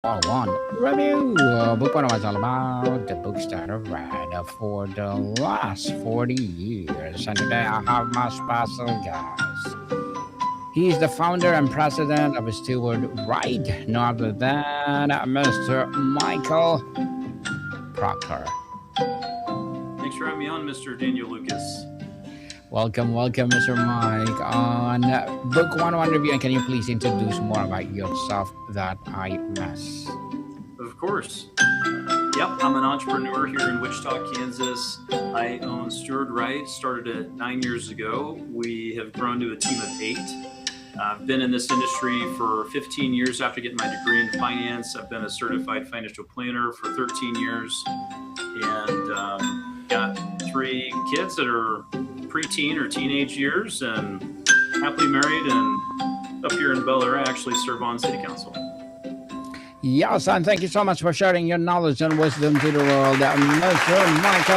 All one review. Book one was all about the books that I've read for the last 40 years. And today I have my special guest. He is the founder and president of Steward Ride, no other than Mr. Michael Proctor. Thanks for having me on, Mr. Daniel Lucas. Welcome, Mr. Mike. On Book One review, and can you please introduce more about yourself that I miss? Of course. Yep, I'm an entrepreneur here in Wichita, Kansas. I own Steward Right, started it 9 years ago. We have grown to a team of 8. I've been in this industry for 15 years after getting my degree in finance. I've been a certified financial planner for 13 years and got 3 kids that are preteen or teenage years and happily married, and up here in Bel Air I actually serve on city council. Yes, and thank you so much for sharing your knowledge and wisdom to the world, Mr. Michael.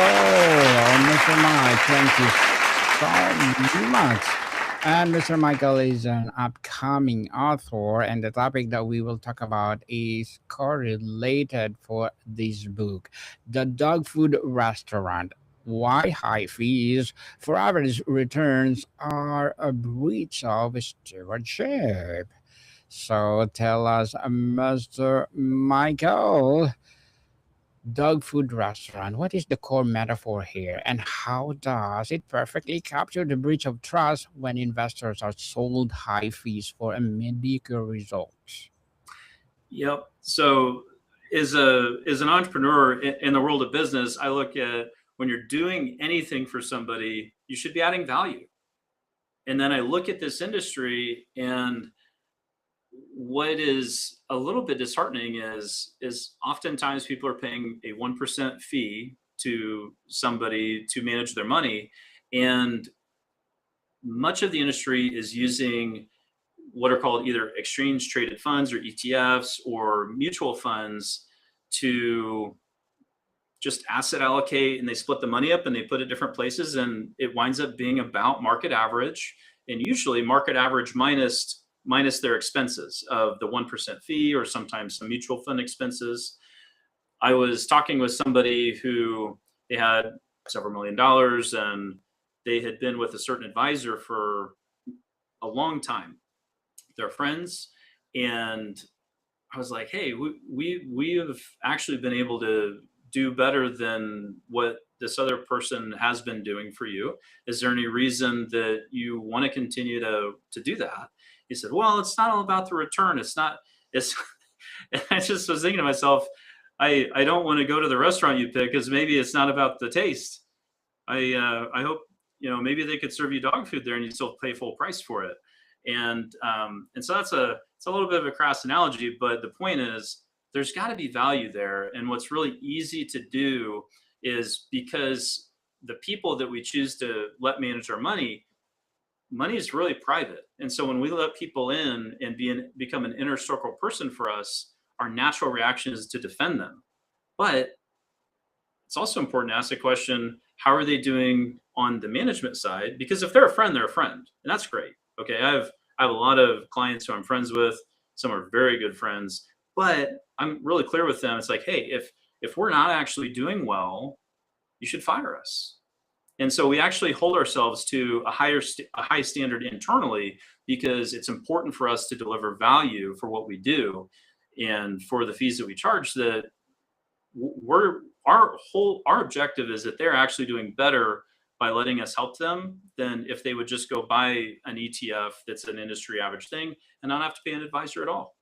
Mr. Mike, thank you so much. And Mr. Michael is an upcoming author, and the topic that we will talk about is correlated for this book, The Dog Food Restaurant. Why high fees for average returns are a breach of stewardship. So tell us, Mr. Michael, dog food restaurant, what is the core metaphor here, and how does it perfectly capture the breach of trust when investors are sold high fees for a mediocre results? Yep. So as an entrepreneur in the world of business, I look at when you're doing anything for somebody, you should be adding value. And then I look at this industry, and what is a little bit disheartening is oftentimes people are paying a 1% fee to somebody to manage their money, and much of the industry is using what are called either exchange traded funds or ETFs or mutual funds to just asset allocate, and they split the money up and they put it different places, and it winds up being about market average, and usually market average minus their expenses of the 1% fee or sometimes some mutual fund expenses. I was talking with somebody who they had several $1 million, and they had been with a certain advisor for a long time. They're friends, and I was like, hey, we have actually been able to do better than what this other person has been doing for you. Is there any reason that you want to continue to do that? He said, well, it's not all about the return. It's and I just was thinking to myself, I don't want to go to the restaurant you pick because maybe it's not about the taste. I hope, maybe they could serve you dog food there and you still pay full price for it. And so it's a little bit of a crass analogy, but the point is there's got to be value there. And what's really easy to do is, because the people that we choose to let manage our money is really private. And so when we let people in and become an inner circle person for us, our natural reaction is to defend them. But it's also important to ask the question, how are they doing on the management side? Because if they're a friend, they're a friend, and that's great. Okay, I have a lot of clients who I'm friends with. Some are very good friends, but I'm really clear with them. It's like, hey, if we're not actually doing well, you should fire us. And so we actually hold ourselves to a high standard internally, because it's important for us to deliver value for what we do and for the fees that we charge. That our objective is that they're actually doing better by letting us help them than if they would just go buy an ETF that's an industry average thing and not have to pay an advisor at all.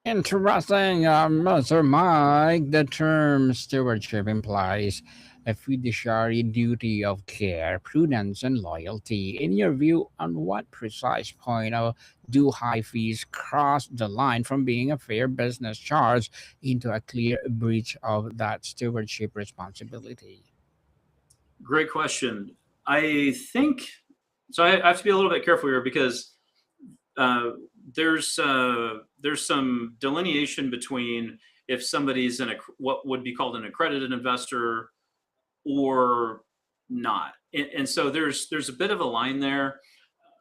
Interesting, Mr. Mike. The term stewardship implies a fiduciary duty of care, prudence, and loyalty. In your view, on what precise point do high fees cross the line from being a fair business charge into a clear breach of that stewardship responsibility? Great question. I think so. I have to be a little bit careful here because uh, there's some delineation between if somebody's what would be called an accredited investor or not, and so there's a bit of a line there.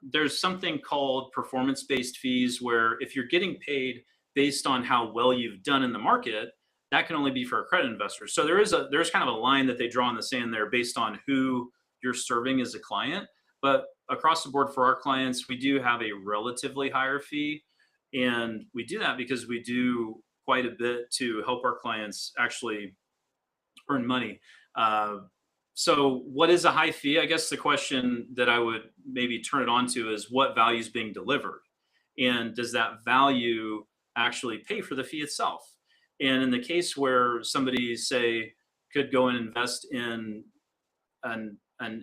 there's something called performance-based fees, where if you're getting paid based on how well you've done in the market, that can only be for accredited investors. So there's kind of a line that they draw in the sand there based on who you're serving as a client. But across the board for our clients, we do have a relatively higher fee. And we do that because we do quite a bit to help our clients actually earn money. So what is a high fee? I guess the question that I would maybe turn it on to is what value is being delivered? And does that value actually pay for the fee itself? And in the case where somebody, say, could go and invest in an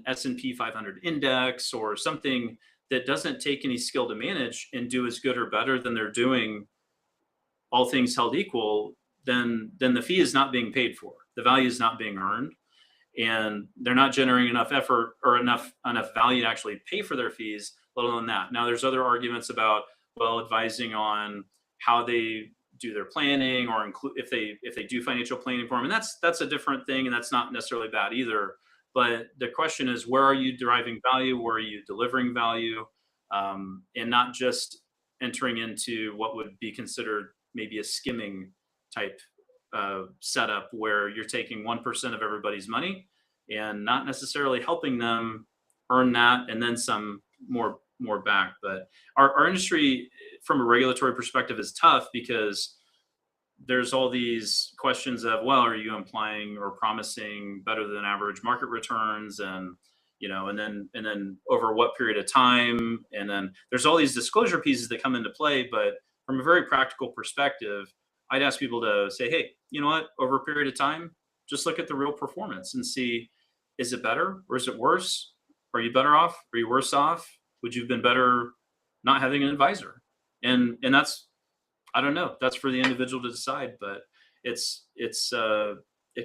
S&P 500 index or something that doesn't take any skill to manage and do as good or better than they're doing, all things held equal, then the fee is not being paid for. The value is not being earned, and they're not generating enough effort or enough value to actually pay for their fees, let alone that. Now, there's other arguments about, well, advising on how they do their planning, or include if they do financial planning for them, and that's a different thing, and that's not necessarily bad either. But the question is, where are you deriving value? Where are you delivering value? And not just entering into what would be considered maybe a skimming type setup, where you're taking 1% of everybody's money and not necessarily helping them earn that and then some more back. But our industry, from a regulatory perspective, is tough because there's all these questions of, well, are you implying or promising better than average market returns, and and then over what period of time, and then there's all these disclosure pieces that come into play. But from a very practical perspective, I'd ask people to say, hey, you know what, over a period of time, just look at the real performance and see, is it better or is it worse? Are you better off? Are you worse off? Would you have been better not having an advisor? And that's, I don't know, that's for the individual to decide. But it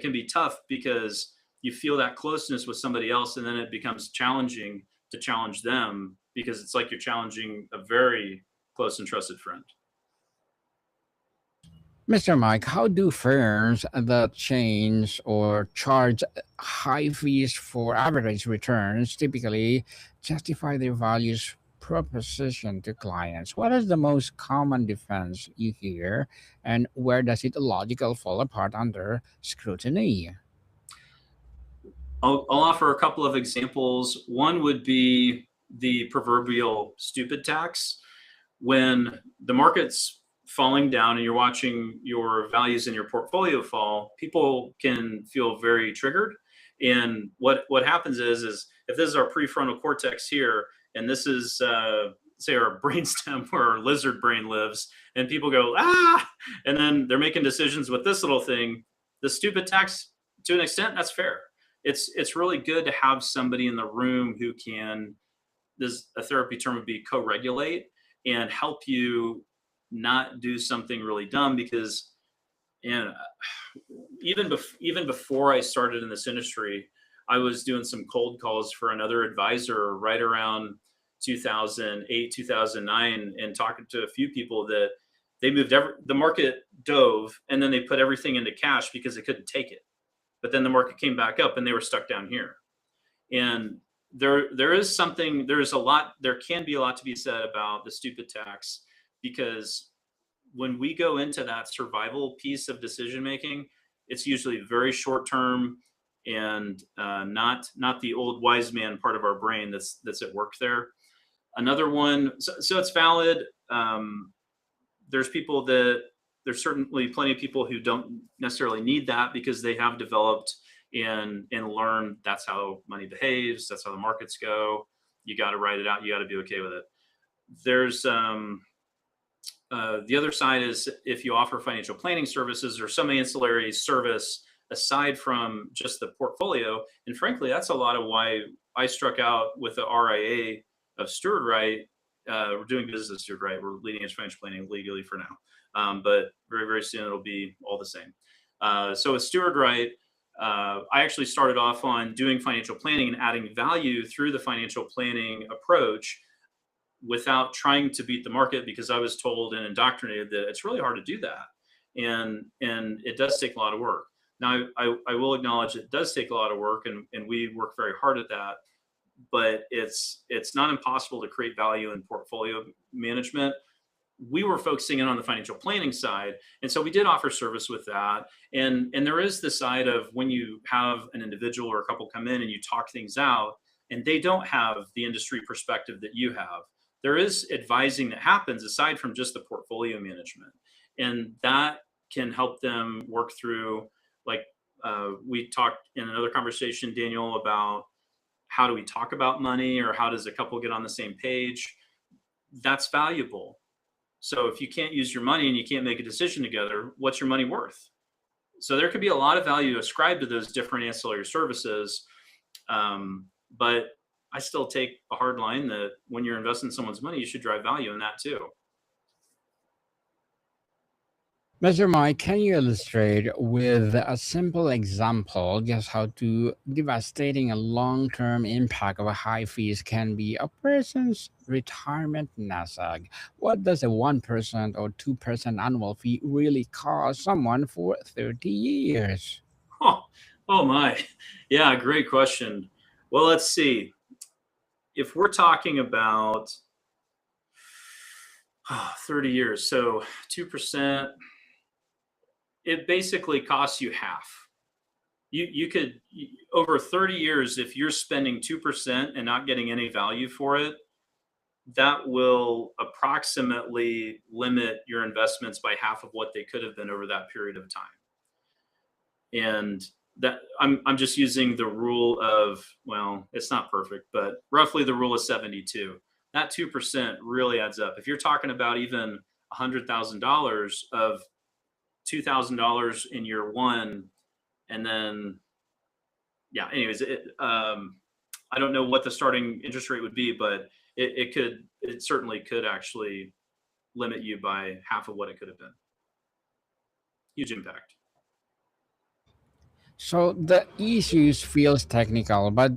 can be tough because you feel that closeness with somebody else, and then it becomes challenging to challenge them, because it's like you're challenging a very close and trusted friend. Mr. Mike, how do firms that change or charge high fees for average returns typically justify their values proposition to clients? What is the most common defense you hear, and where does it logical fall apart under scrutiny? I'll offer a couple of examples. One would be the proverbial stupid tax. When the market's falling down and you're watching your values in your portfolio fall, people can feel very triggered. And what happens is if this is our prefrontal cortex here, and this is say our brainstem where our lizard brain lives, and people go, ah, and then they're making decisions with this little thing. The stupid tax, to an extent, that's fair. It's really good to have somebody in the room who can, this, a therapy term would be, co-regulate and help you not do something really dumb. Because even before I started in this industry, I was doing some cold calls for another advisor right around 2008, 2009, and talking to a few people that they moved the market dove, and then they put everything into cash because they couldn't take it. But then the market came back up and they were stuck down here. And there can be a lot to be said about the stupid tax, because when we go into that survival piece of decision making, it's usually very short term, and not the old wise man part of our brain that's at work there. Another one, so it's valid. There's certainly plenty of people who don't necessarily need that, because they have developed and learned that's how money behaves. That's how the markets go. You got to write it out. You got to be okay with it. There's the other side is, if you offer financial planning services or some ancillary service aside from just the portfolio. And frankly, that's a lot of why I struck out with the RIA of Steward Right. We're doing business at Steward Right. We're leading edge financial planning legally for now. But very, very soon it'll be all the same. So with Steward Right, I actually started off on doing financial planning and adding value through the financial planning approach without trying to beat the market, because I was told and indoctrinated that it's really hard to do that. And it does take a lot of work. Now, I will acknowledge it does take a lot of work, and we work very hard at that. but it's not impossible to create value in portfolio management. We were focusing in on the financial planning side, and so we did offer service with that. And there is the side of when you have an individual or a couple come in and you talk things out, and they don't have the industry perspective that you have. There is advising that happens aside from just the portfolio management, and that can help them work through, like, we talked in another conversation, Daniel, about how do we talk about money, or how does a couple get on the same page. That's valuable. So if you can't use your money and you can't make a decision together, what's your money worth? So there could be a lot of value ascribed to those different ancillary services. But I still take a hard line that when you're investing someone's money, you should drive value in that too. Mr. Mike, can you illustrate with a simple example just how to devastating a long-term impact of a high fees can be a person's retirement nest egg? What does a 1% or 2% annual fee really cost someone for 30 years? Oh, oh my. Yeah, great question. Well, let's see. If we're talking about 30 years, so 2%, it basically costs you half. You could, over 30 years, if you're spending 2% and not getting any value for it, that will approximately limit your investments by half of what they could have been over that period of time. And that I'm just using the rule of, well, it's not perfect, but roughly the rule of 72. That 2% really adds up. If you're talking about even $100,000 of $2,000 in year one, and then, yeah, anyways, I don't know what the starting interest rate would be, but it certainly could actually limit you by half of what it could have been. Huge impact. So the issues feels technical, but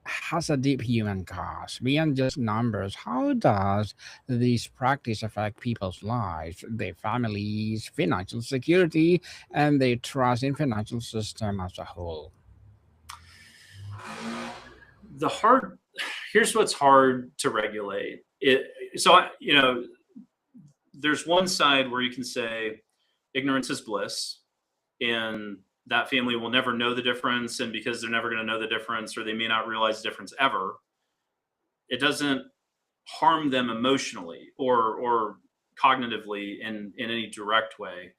has a deep human cost. Beyond just numbers, how does this practice affect people's lives, their families, financial security, and their trust in financial system as a whole? The hard Here's what's hard to regulate. There's one side where you can say ignorance is bliss, and that family will never know the difference, and because they're never going to know the difference, or they may not realize the difference ever, it doesn't harm them emotionally or cognitively in any direct way.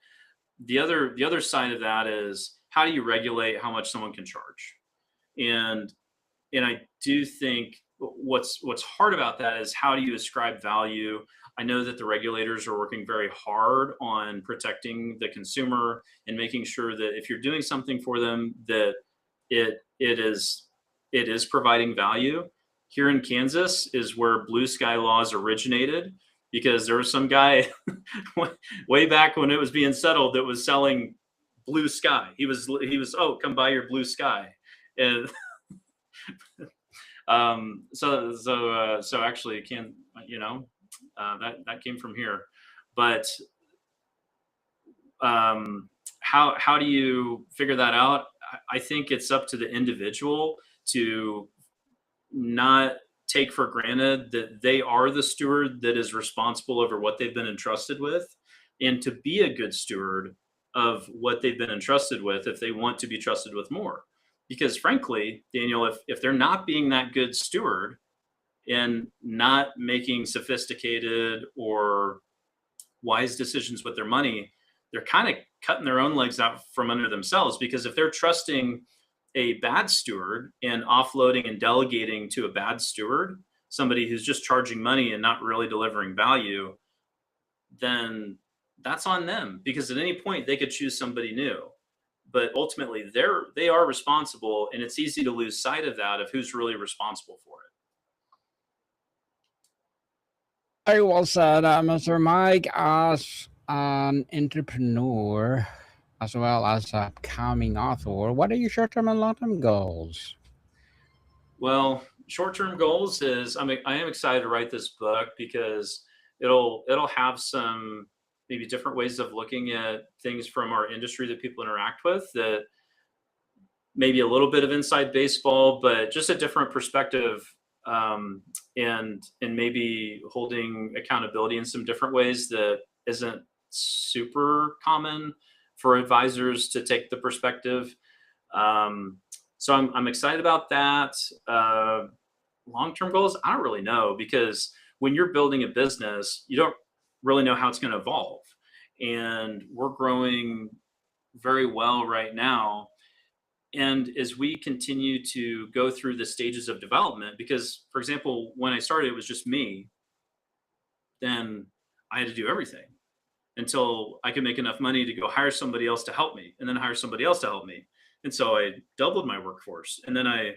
The other side of that is, how do you regulate how much someone can charge? And I do think what's hard about that is, how do you ascribe value? I know that the regulators are working very hard on protecting the consumer and making sure that if you're doing something for them, that it is providing value. Here in Kansas is where blue sky laws originated, because there was some guy way back when it was being settled that was selling blue sky. He was, oh, come buy your blue sky. And so actually, can that came from here. But how do you figure that out? I think it's up to the individual to not take for granted that they are the steward that is responsible over what they've been entrusted with, and to be a good steward of what they've been entrusted with if they want to be trusted with more. Because frankly, Daniel, if they're not being that good steward and not making sophisticated or wise decisions with their money, they're kind of cutting their own legs out from under themselves. Because if they're trusting a bad steward and offloading and delegating to a bad steward, somebody who's just charging money and not really delivering value, then that's on them, because at any point they could choose somebody new. But ultimately they are responsible, and it's easy to lose sight of that, of who's really responsible for it. Very well said, Mr. Mike. As an entrepreneur, as well as a upcoming author, what are your short-term and long-term goals? Well, short-term goals is, I am excited to write this book, because it'll have some maybe different ways of looking at things from our industry that people interact with, that maybe a little bit of inside baseball, but just a different perspective, and maybe holding accountability in some different ways that isn't super common for advisors to take the perspective. So I'm excited about that. Long-term goals, I don't really know, because when you're building a business, you don't really know how it's going to evolve. And we're growing very well right now. And as we continue to go through the stages of development, because, for example, when I started, it was just me, then I had to do everything until I could make enough money to go hire somebody else to help me, and then hire somebody else to help me. And so I doubled my workforce, and then I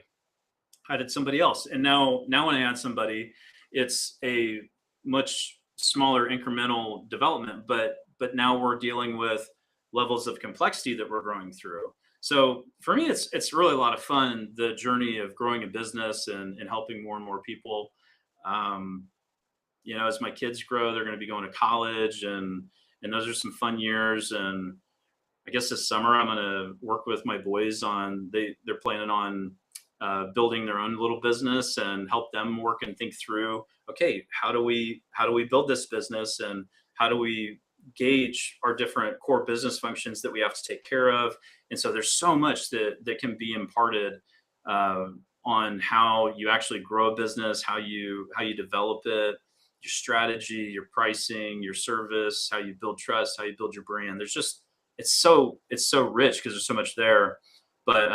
added somebody else. And now when I add somebody, it's a much smaller incremental development, but now we're dealing with levels of complexity that we're growing through. So for me, it's really a lot of fun, the journey of growing a business and helping more and more people. Um, as my kids grow, they're going to be going to college, and those are some fun years. And I guess this summer I'm going to work with my boys on they're planning on building their own little business, and help them work and think through, okay, how do we build this business, and how do we gauge our different core business functions that we have to take care of. And so there's so much that can be imparted on how you actually grow a business, how you develop it, your strategy, your pricing, your service, how you build trust, how you build your brand. There's just it's so rich because there's so much there. But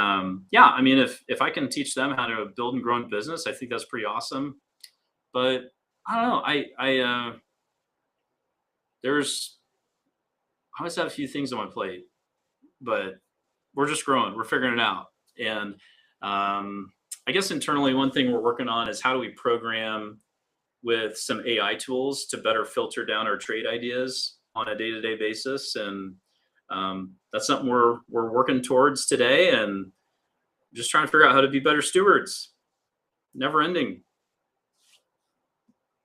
yeah, I mean, if I can teach them how to build and grow a business, I think that's pretty awesome. But I don't know. I always have a few things on my plate, but we're just growing. We're figuring it out. And I guess internally, one thing we're working on is how do we program with some AI tools to better filter down our trade ideas on a day-to-day basis. And that's something we're working towards today, and just trying to figure out how to be better stewards. Never ending.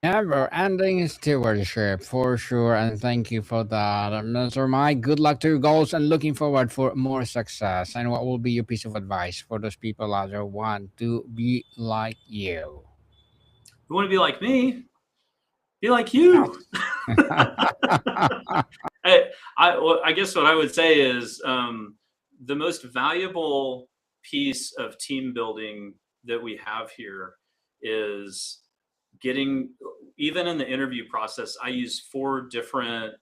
Never ending stewardship for sure, and thank you for that, Mr. Mike. Good luck to your goals, and looking forward for more success. And what will be your piece of advice for those people out there who want to be like you? You want to be like me? Be like you. I guess what I would say is the most valuable piece of team building that we have here is getting, even in the interview process, I use 4 different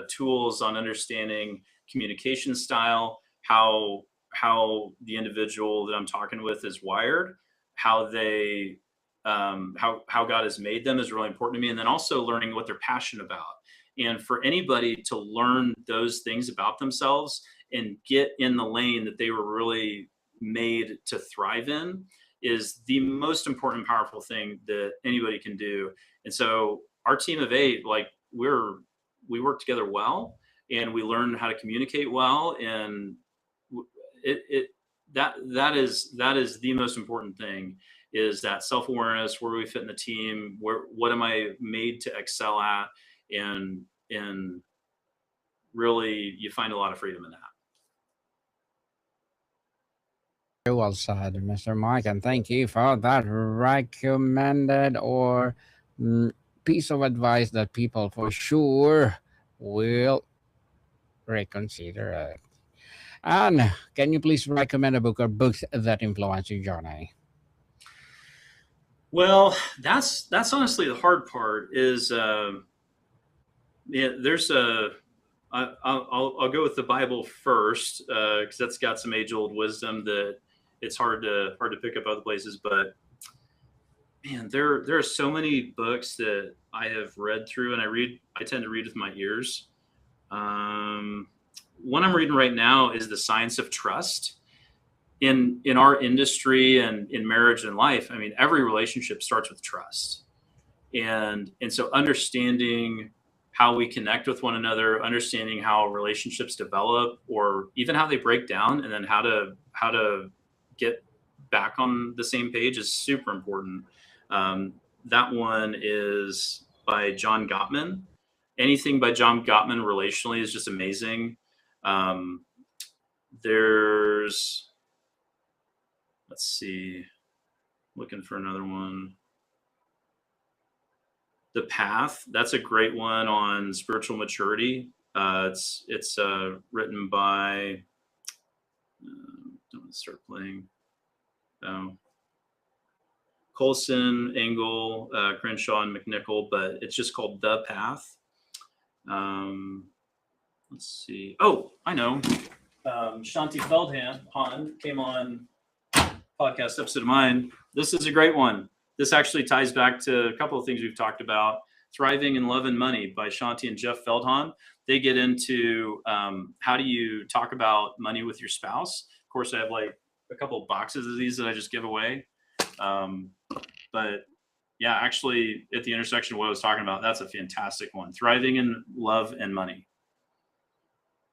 tools on understanding communication style, how the individual that I'm talking with is wired, how they how God has made them is really important to me, and then also learning what they're passionate about. And for anybody to learn those things about themselves and get in the lane that they were really made to thrive in is the most important, powerful thing that anybody can do. And so our team of 8, like we work together well, and we learn how to communicate well. And that is the most important thing, is that self-awareness, where we fit in the team, what am I made to excel at, and really you find a lot of freedom in that. Very well said, Mr. Mike, and thank you for that recommended or piece of advice that people for sure will reconsider it. And can you please recommend a book or books that influence your journey? Well, that's honestly the hard part. Is yeah, there's a I'll go with the Bible first, because that's got some age-old wisdom that it's hard to pick up other places. But man, there are so many books that I have read through, and I tend to read with my ears. One I'm reading right now is The Science of Trust. In our industry and in marriage and life, I mean, every relationship starts with trust. And so understanding how we connect with one another, understanding how relationships develop, or even how they break down, and then how to get back on the same page is super important. That one is by John Gottman. Anything by John Gottman relationally is just amazing. There's let's see, looking for another one. The Path, that's a great one on spiritual maturity. It's written by, don't start playing. Colson, Engel, Crenshaw, and McNichol, but it's just called The Path. Let's see. Oh, I know. Shanti Feldhahn came on podcast episode of mine. This is a great one. This actually ties back to a couple of things we've talked about. Thriving in Love and Money by Shanti and Jeff Feldhahn. They get into how do you talk about money with your spouse. Of course, I have like a couple of boxes of these that I just give away. But yeah, actually at the intersection of what I was talking about, that's a fantastic one. Thriving in Love and Money.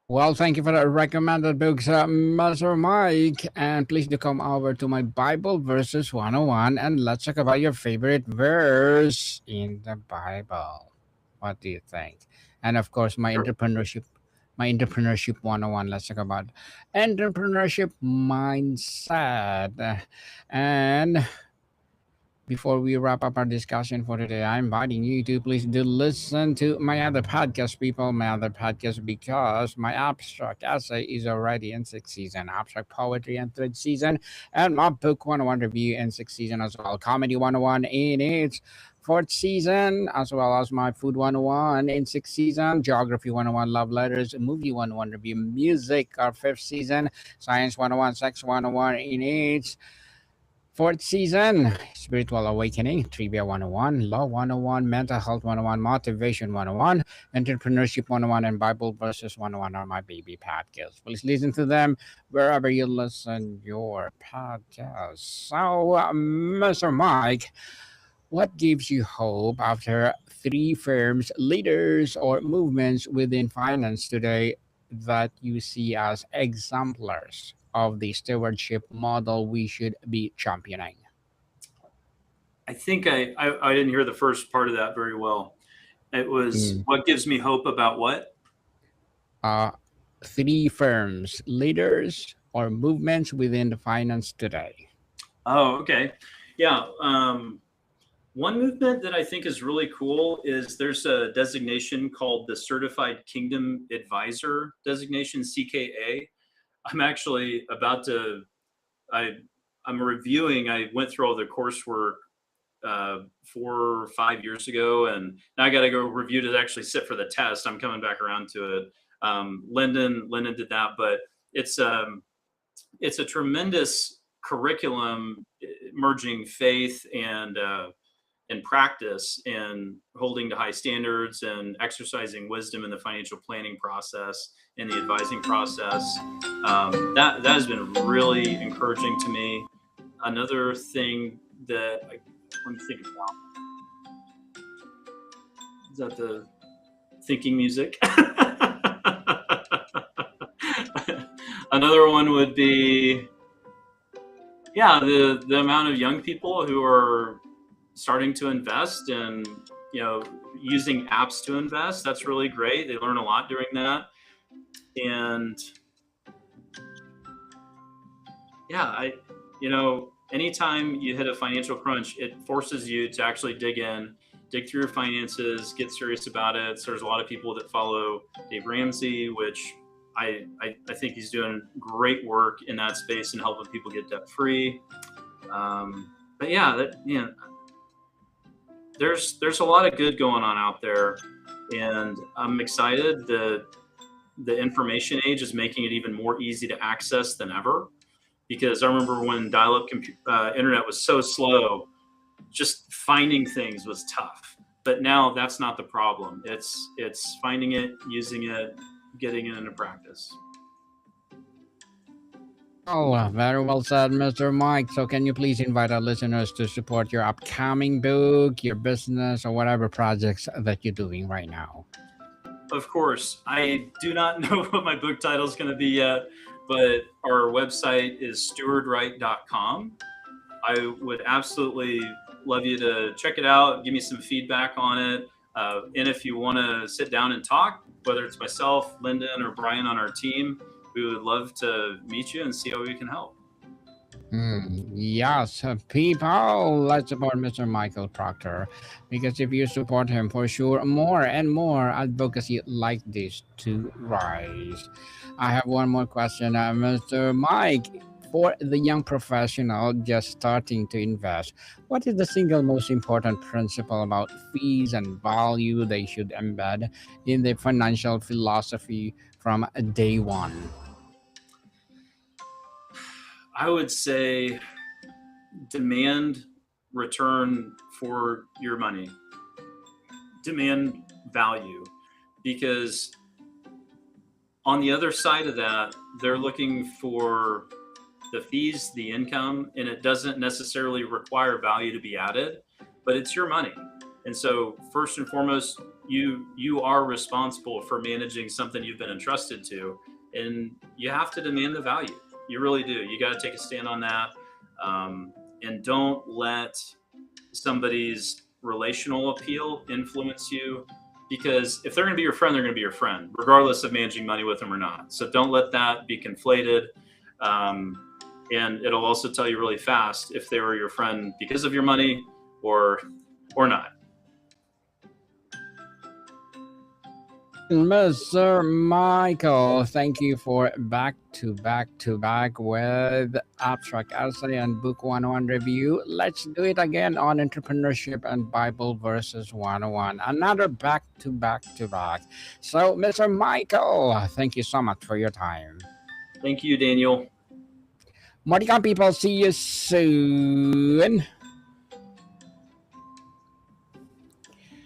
Well, thank you for the recommended books, Mr. Mike. And please do come over to my Bible Verses 101 and let's talk about your favorite verse in the Bible. What do you think? And of course, my entrepreneurship 101. Let's talk about entrepreneurship mindset. And before we wrap up our discussion for today, I'm inviting you to please do listen to my other podcast, people. My other podcast, because my abstract essay is already in 6th season, abstract poetry in 3rd season, and my book 101 review in 6th season as well. Comedy 101 in its 4th season, as well as my food 101 in 6th season, geography 101, love letters, movie 101 review, music our 5th season, science 101, sex 101 in its 4th season, Spiritual Awakening, Trivia 101, Law 101, Mental Health 101, Motivation 101, Entrepreneurship 101, and Bible Verses 101 are my baby podcasts. Please listen to them wherever you listen your podcasts. So, Mr. Mike, what gives you hope after 3 firms, leaders, or movements within finance today that you see as exemplars of the stewardship model we should be championing? I think I didn't hear the first part of that very well. It was what gives me hope about what? 3 firms, leaders, or movements within the finance today. Oh, okay. Yeah. One movement that I think is really cool is there's a designation called the Certified Kingdom Advisor designation, CKA. I'm actually about to, I'm reviewing, I went through all the coursework 4 or 5 years ago, and now I got to go review to actually sit for the test. I'm coming back around to it. Lyndon did that, but it's a tremendous curriculum merging faith and practice and holding to high standards and exercising wisdom in the financial planning process and the advising process. That has been really encouraging to me. Another thing that let me think about, is that the thinking music? Another one would be, yeah, the amount of young people who are starting to invest and using apps to invest. That's really great. They learn a lot during that. And yeah, anytime you hit a financial crunch, it forces you to actually dig through your finances, get serious about it. So there's a lot of people that follow Dave Ramsey, which I think he's doing great work in that space and helping people get debt free. But yeah, there's a lot of good going on out there, and I'm excited that the information age is making it even more easy to access than ever. Because I remember when dial-up internet was so slow, just finding things was tough. But now that's not the problem. It's finding it, using it, getting it into practice. Oh, very well said, Mr. Mike. So, can you please invite our listeners to support your upcoming book, your business, or whatever projects that you're doing right now? Of course. I do not know what my book title is going to be yet, but our website is stewardright.com. I would absolutely love you to check it out, give me some feedback on it. And if you want to sit down and talk, whether it's myself, Lyndon, or Brian on our team, we would love to meet you and see how we can help. Yes, people, let's support Mr. Michael Proctor because if you support him, for sure, more and more advocacy like this to rise. I have one more question, Mr. Mike. For the young professional just starting to invest, what is the single most important principle about fees and value they should embed in their financial philosophy from day one? I would say demand return for your money, demand value, because on the other side of that, they're looking for the fees, the income, and it doesn't necessarily require value to be added, but it's your money. And so first and foremost, you are responsible for managing something you've been entrusted to, and you have to demand the value. You really do. You got to take a stand on that, and don't let somebody's relational appeal influence you, because if they're going to be your friend, they're going to be your friend regardless of managing money with them or not. So don't let that be conflated. Um, and it'll also tell you really fast if they were your friend because of your money or not. Mr. Michael, thank you for back with Abstract Essay and Book 101 review. Let's do it again on Entrepreneurship and Bible Verses 101. Another to back. So, Mr. Michael, thank you so much for your time. Thank you, Daniel. Maricon people, see you soon.